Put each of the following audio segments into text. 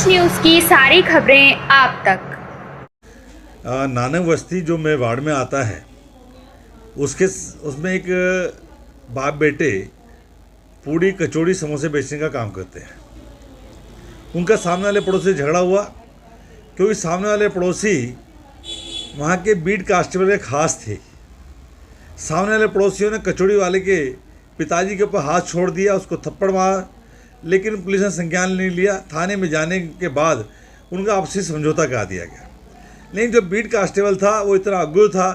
देश न्यूज़ की सारी खबरें आप तक। नानक बस्ती जो मेवाड़ में आता है उसमें एक बाप बेटे पूड़ी कचौड़ी समोसे बेचने का काम करते हैं। उनका सामने वाले पड़ोसी से झगड़ा हुआ क्योंकि सामने वाले पड़ोसी वहाँ के बीट कांस्टेबल के खास थे। सामने वाले पड़ोसियों ने कचौड़ी वाले के पिताजी के ऊपर हाथ छोड़ दिया, उसको थप्पड़ मारा, लेकिन पुलिस ने संज्ञान नहीं लिया। थाने में जाने के बाद उनका आपसी समझौता करा दिया गया। लेकिन जो बीट कांस्टेबल था वो इतना अग्गू था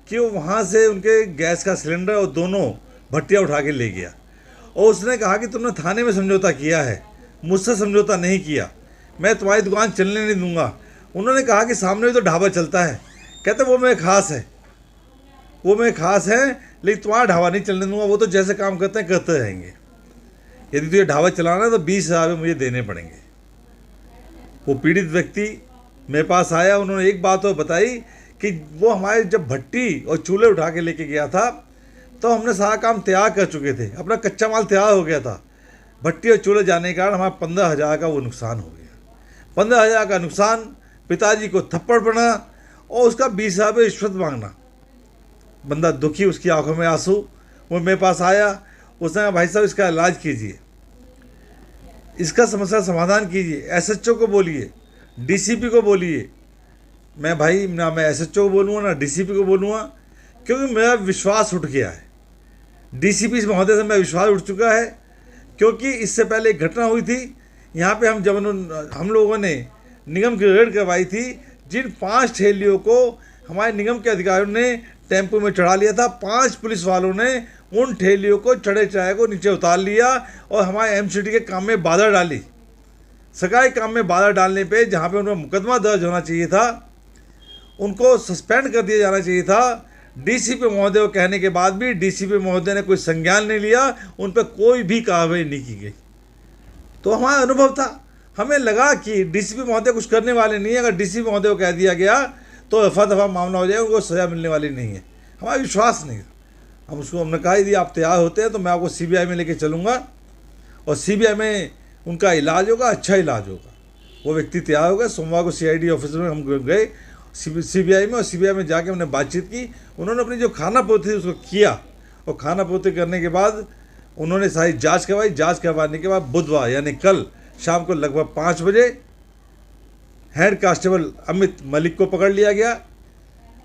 कि वो वहाँ से उनके गैस का सिलेंडर और दोनों भट्टियाँ उठा के ले गया और उसने कहा कि तुमने थाने में समझौता किया है, मुझसे समझौता नहीं किया, मैं तुम्हारी दुकान चलने नहीं दूंगा। उन्होंने कहा कि सामने भी तो ढाबा चलता है। कहते वो मेरे खास है, वो मेरे खास है, लेकिन तुम्हारा ढाबा नहीं चलने दूंगा, वो तो जैसे काम करते हैं करते रहेंगे। यदि तुझे ढाबा चलाना है तो 20,000 मुझे देने पड़ेंगे। वो पीड़ित व्यक्ति मेरे पास आया, उन्होंने एक बात और बताई कि वो हमारे जब भट्टी और चूल्हे उठा के लेके गया था तो हमने सारा काम तैयार कर चुके थे, अपना कच्चा माल तैयार हो गया था। भट्टी और चूल्हे जाने के कारण हमारा 15,000 का वो नुकसान हो गया। 15,000 का नुकसान, पिताजी को थप्पड़ पड़ना और उसका 20,000 रुपये रिश्वत मांगना। बंदा दुखी, उसकी आंखों में आंसू। वो मेरे पास आया, उसने कहा भाई साहब इसका इलाज कीजिए, इसका समस्या समाधान कीजिए, एसएचओ को बोलिए, डीसीपी को बोलिए। मैं भाई ना मैं एसएचओ को बोलूँगा ना डीसीपी को बोलूँगा, क्योंकि मेरा विश्वास उठ गया है। डीसीपी महोदय से मेरा विश्वास उठ चुका है, क्योंकि इससे पहले एक घटना हुई थी यहाँ पे। हम लोगों ने निगम की रेड करवाई थी, जिन 5 ठेलियों को हमारे निगम के अधिकारियों ने टेम्पो में चढ़ा लिया था। 5 पुलिस वालों ने उन ठेलियों को चढ़े चढ़ाए को नीचे उतार लिया और हमारे एमसीडी के काम में बाधा डाली। सरकारी काम में बाधा डालने पे जहाँ पे उनका मुकदमा दर्ज होना चाहिए था, उनको सस्पेंड कर दिया जाना चाहिए था। डीसीपी महोदय को कहने के बाद भी डीसीपी महोदय ने कोई संज्ञान नहीं लिया, उन पर कोई भी कार्रवाई नहीं की गई। तो हमारा अनुभव था, हमें लगा कि डीसीपी महोदय कुछ करने वाले नहीं है। अगर डीसीपी महोदय को कह दिया गया तो दफा दफा मामला हो जाएगा, उनको सज़ा मिलने वाली नहीं है। हमारा विश्वास नहीं था। हमने कहा यदि आप तैयार होते हैं तो मैं आपको सीबीआई में लेके चलूँगा और सीबीआई में उनका इलाज होगा, अच्छा इलाज होगा। वो व्यक्ति तैयार हो गया। सोमवार को सीआईडी ऑफिस में हम गए सीबीआई में, और सीबीआई में जाके हमने बातचीत की। उन्होंने अपनी जो खाना पूर्ति थी उसको किया और खाना पूर्ति करने के बाद उन्होंने सारी जांच करवाई। जांच करवाने के बाद बुधवार यानी कल शाम को लगभग 5 बजे हेड कांस्टेबल अमित मलिक को पकड़ लिया गया।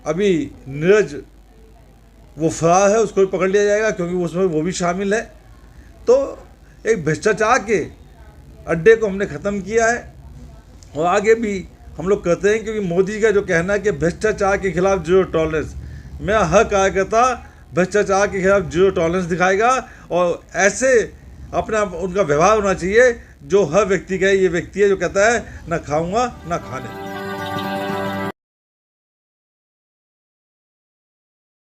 अभी नीरज वो फरार है, उसको भी पकड़ लिया जाएगा क्योंकि उसमें वो भी शामिल है। तो एक भ्रष्टाचार के अड्डे को हमने ख़त्म किया है और आगे भी हम लोग करते हैं, क्योंकि मोदी का जो कहना है कि भ्रष्टाचार के खिलाफ जीरो टॉलरेंस, मेरा हर कार्यकर्ता भ्रष्टाचार के खिलाफ जीरो टॉलरेंस दिखाएगा और ऐसे अपना उनका व्यवहार होना चाहिए जो हर व्यक्ति का ये व्यक्ति है जो कहता है ना खाऊंगा ना खाने।